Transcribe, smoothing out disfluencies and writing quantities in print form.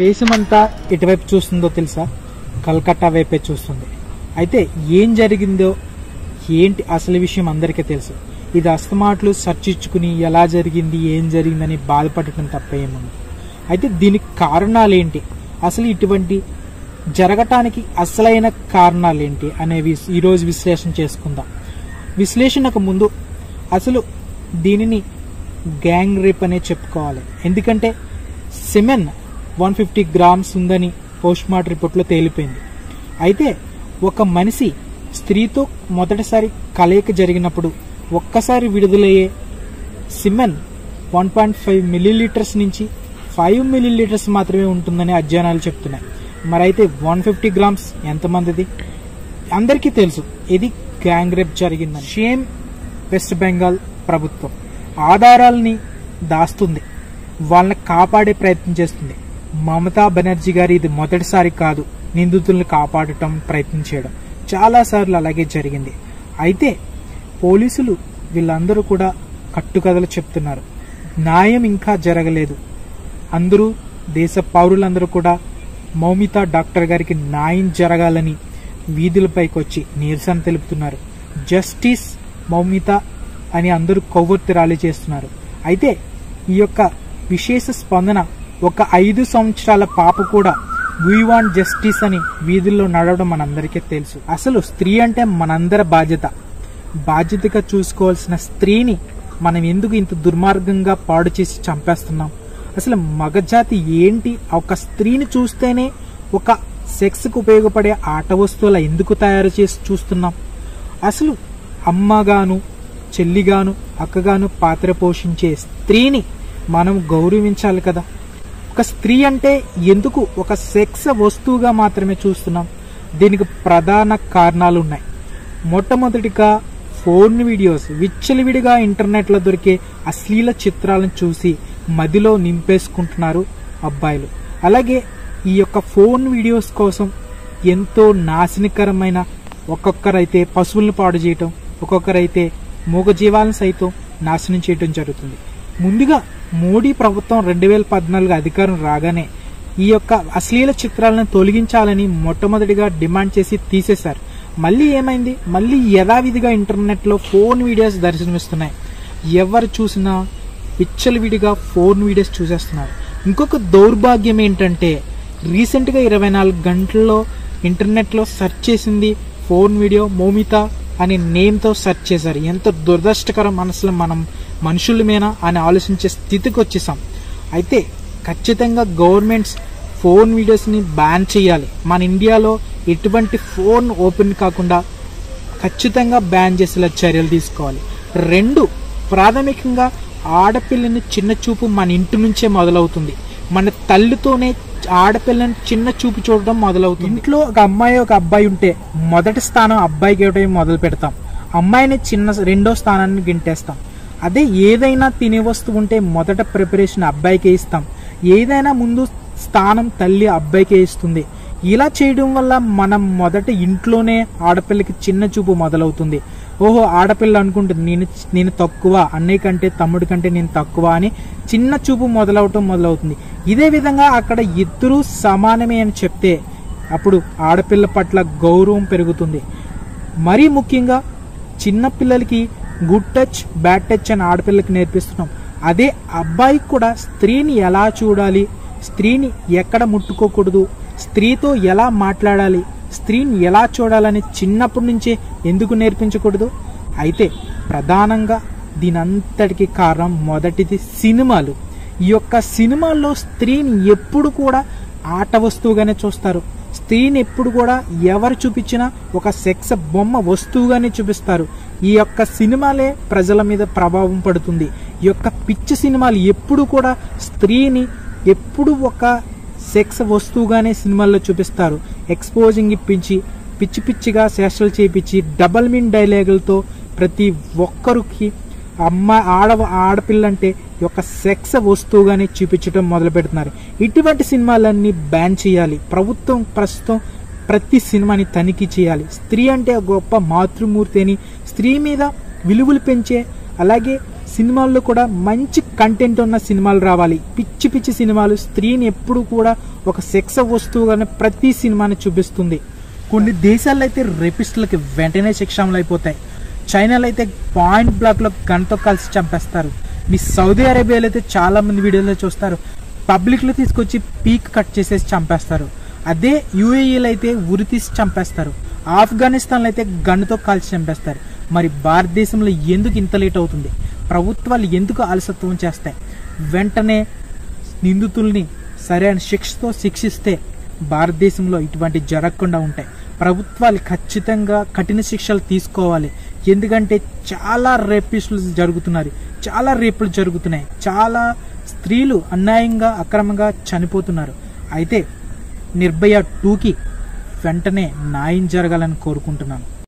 దేశమంతా ఎటువైపు చూస్తుందో తెలుసా? కలకత్తా వైపే చూస్తుంది. అయితే ఏం జరిగిందో ఏంటి అసలు విషయం అందరికీ తెలుసు. ఇది అస్తమాట్లు చర్చించుకుని ఎలా జరిగింది ఏం జరిగిందని బాధపడటం తప్ప ఏముంది. అయితే దీనికి కారణాలేంటి, అసలు ఇటువంటి జరగటానికి అసలైన కారణాలేంటి అనేవి ఈరోజు విశ్లేషణ చేసుకుందాం. విశ్లేషణకు ముందు అసలు దీనిని గ్యాంగ్ రేప్ అనే చెప్పుకోవాలి. ఎందుకంటే సిమెన్ 150 గ్రామ్స్ ఉందని పోస్ట్ మార్టం రిపోర్ట్లో తేలిపోయింది. అయితే ఒక మనిషి స్త్రీతో మొదటిసారి కలయిక జరిగినప్పుడు ఒక్కసారి విడుదలయ్యే సిమెన్ 1.5 మిల్లీలీటర్స్ నుంచి 5 మిల్లీలీటర్స్ మాత్రమే ఉంటుందని అధ్యయనాలు చెప్తున్నాయి. మరైతే 150 గ్రామ్స్ ఎంతమందిది? అందరికీ తెలుసు ఇది గ్యాంగ్ రేప్ జరిగిందని. షేమ్ వెస్ట్ బెంగాల్ ప్రభుత్వం ఆధారాలని దాస్తుంది, వాళ్ళని కాపాడే ప్రయత్నం చేస్తుంది. మమతా బెనర్జీ గారు ఇది మొదటిసారి కాదు నిందితులను కాపాడటం ప్రయత్నం చేయడం, చాలాసార్లు అలాగే జరిగింది. అయితే పోలీసులు వీళ్ళందరూ కూడా కట్టుకథలు చెప్తున్నారు, న్యాయం ఇంకా జరగలేదు. అందరూ దేశ పౌరులందరూ కూడా మౌమితా డాక్టర్ గారికి న్యాయం జరగాలని వీధులపైకి వచ్చి నిరసన తెలుపుతున్నారు. జస్టిస్ మౌమితా అని అందరూ కొవ్వొత్తి ర్యాలీ చేస్తున్నారు. అయితే ఈ యొక్క విశేష స్పందన ఒక 5 సంవత్సరాల పాప కూడా వీ వాంట్ జస్టిస్ అని వీధుల్లో నడవడం మనందరికీ తెలుసు. అసలు స్త్రీ అంటే మనందరి బాధ్యతగా చూసుకోవాల్సిన స్త్రీని మనం ఎందుకు ఇంత దుర్మార్గంగా పాడు చేసి చంపేస్తున్నాం? అసలు మగజాతి ఏంటి? ఒక స్త్రీని చూస్తేనే ఒక సెక్స్కు ఉపయోగపడే ఆట వస్తువుల ఎందుకు తయారు చేసి చూస్తున్నాం? అసలు అమ్మగాను చెల్లిగాను అక్కగాను పాత్ర పోషించే స్త్రీని మనం గౌరవించాలి కదా. ఒక స్త్రీ అంటే ఎందుకు ఒక సెక్స్ వస్తువుగా మాత్రమే చూస్తున్నాం? దీనికి ప్రధాన కారణాలు ఉన్నాయి. మొట్టమొదటిగా ఫోన్ వీడియోస్, విచ్చలవిడిగా ఇంటర్నెట్లో దొరికే అశ్లీల చిత్రాలను చూసి మదిలో నింపేసుకుంటున్నారు అబ్బాయిలు. అలాగే ఈ యొక్క ఫోన్ వీడియోస్ కోసం ఎంతో నాశనకరమైన, ఒక్కొక్కరైతే పశువులను పాడు చేయటం, ఒక్కొక్కరైతే మూగజీవాలను సైతం నాశనం చేయటం జరుగుతుంది. ముందుగా మోడీ ప్రభుత్వం 2014 అధికారం రాగానే ఈ యొక్క అశ్లీల చిత్రాలను తొలగించాలని మొట్టమొదటిగా డిమాండ్ చేసి తీసేశారు. మళ్ళీ ఏమైంది? మళ్ళీ యథావిధిగా ఇంటర్నెట్లో ఫోన్ వీడియోస్ దర్శనమిస్తున్నాయి. ఎవరు చూసినా విచ్చలవిడిగా ఫోన్ వీడియోస్ చూసేస్తున్నారు. ఇంకొక దౌర్భాగ్యం ఏంటంటే రీసెంట్గా 24 గంటల్లో ఇంటర్నెట్లో సెర్చ్ చేసింది ఫోన్ వీడియో మౌమితా అనే నేమ్తో సెర్చ్ చేశారు. ఎంత దురదృష్టకరం, మనసులో మనం మనుషులమేనా అని ఆలోచించే స్థితికి వచ్చేసాం. అయితే ఖచ్చితంగా గవర్నమెంట్స్ ఫోన్ వీడియోస్ని బ్యాన్ చేయాలి. మన ఇండియాలో ఎటువంటి ఫోన్ ఓపెన్ కాకుండా ఖచ్చితంగా బ్యాన్ చేసేలా చర్యలు తీసుకోవాలి. 2, ప్రాథమికంగా ఆడపిల్లని చిన్న చూపు మన ఇంటి నుంచే మొదలవుతుంది. మన తల్లితోనే ఆడపిల్లని చిన్న చూపు చూడడం మొదలవుతుంది. ఇంట్లో ఒక అమ్మాయి ఒక అబ్బాయి ఉంటే మొదటి స్థానం అబ్బాయికి ఇవ్వడం మొదలు పెడతాం, అమ్మాయిని రెండో స్థానాన్ని గింటేస్తాం. అదే ఏదైనా తినే వస్తువు ఉంటే మొదట ప్రిపరేషన్ అబ్బాయికే ఇస్తాం, ఏదైనా ముందు స్థానం తల్లి అబ్బాయికే ఇస్తుంది. ఇలా చేయడం వల్ల మనం మొదట ఇంట్లోనే ఆడపిల్లకి చిన్న చూపు మొదలవుతుంది. ఓహో ఆడపిల్ల అనుకుంటుంది నేను తక్కువ, అన్నయ్య కంటే తమ్ముడి కంటే నేను తక్కువ అని చిన్న చూపు మొదలవుతుంది. ఇదే విధంగా అక్కడ ఇద్దరూ సమానమే అని చెప్తే అప్పుడు ఆడపిల్ల పట్ల గౌరవం పెరుగుతుంది. మరీ ముఖ్యంగా చిన్న పిల్లలకి గుడ్ టచ్ బ్యాడ్ టచ్ అని ఆడపిల్లకి నేర్పిస్తున్నాం. అదే అబ్బాయికి కూడా స్త్రీని ఎలా చూడాలి, స్త్రీని ఎక్కడ ముట్టుకోకూడదు, స్త్రీతో ఎలా మాట్లాడాలి, స్త్రీని ఎలా చూడాలని చిన్నప్పటి నుంచే ఎందుకు నేర్పించకూడదు? అయితే ప్రధానంగా దీనంతటికి కారణం మొదటిది సినిమాలు. ఈ యొక్క సినిమాల్లో స్త్రీని ఎప్పుడు కూడా ఆట వస్తువుగానే చూస్తారు. స్త్రీని ఎప్పుడు కూడా ఎవరు చూపించినా ఒక సెక్స్ బొమ్మ వస్తువుగానే చూపిస్తారు. ఈ యొక్క సినిమాలే ప్రజల మీద ప్రభావం పడుతుంది. ఈ యొక్క పిచ్చి సినిమాలు ఎప్పుడు కూడా స్త్రీని ఎప్పుడు ఒక సెక్స్ వస్తువుగానే సినిమాల్లో చూపిస్తారు. ఎక్స్పోజింగ్ ఇప్పించి పిచ్చి పిచ్చిగా చేష్టలు చేపించి డబల్ మీన్ డైలాగులతో ప్రతి ఒక్కరికి ఆడపిల్ల అంటే ఒక సెక్స్ వస్తువుగానే చూపించడం మొదలు పెడుతున్నారు. ఇటువంటి సినిమాలన్నీ బ్యాన్ చేయాలి. ప్రభుత్వం ప్రస్తుతం ప్రతి సినిమాని తనిఖీ చేయాలి. స్త్రీ అంటే గొప్ప మాతృమూర్తి అని, స్త్రీ మీద విలువలు పెంచే, అలాగే సినిమాల్లో కూడా మంచి కంటెంట్ ఉన్న సినిమాలు రావాలి. పిచ్చి పిచ్చి సినిమాలు స్త్రీని ఎప్పుడు కూడా ఒక సెక్స్ వస్తువుగానే ప్రతి సినిమాని చూపిస్తుంది. కొన్ని దేశాల్లో అయితే రేపిస్టులకి వెంటనే శిక్షలు అయిపోతాయి. చైనాలో అయితే పాయింట్ బ్లాక్లో గన్తో కలిసి చంపేస్తారు. మీ సౌదీ అరేబియాలో అయితే చాలా మంది వీడియోలో చూస్తారు, పబ్లిక్లో తీసుకొచ్చి పీక్ కట్ చేసేసి చంపేస్తారు. అదే యూఏఈలో అయితే ఉరి తీసి చంపేస్తారు. ఆఫ్ఘనిస్తాన్లో అయితే గన్నుతో కాల్చి చంపేస్తారు. మరి భారతదేశంలో ఎందుకు ఇంత లేట్ అవుతుంది? ప్రభుత్వాలు ఎందుకు అలసత్వం చేస్తాయి? వెంటనే నిందితుల్ని సరైన శిక్షతో శిక్షిస్తే భారతదేశంలో ఇటువంటి జరగకుండా ఉంటాయి. ప్రభుత్వాలు ఖచ్చితంగా కఠిన శిక్షలు తీసుకోవాలి. ఎందుకంటే చాలా రేపిస్టులు జరుగుతున్నారు, చాలా రేపులు జరుగుతున్నాయి, చాలా స్త్రీలు అన్యాయంగా అక్రమంగా చనిపోతున్నారు. అయితే నిర్భయ 2కి వెంటనే న్యాయం జరగాలని కోరుకుంటున్నాను.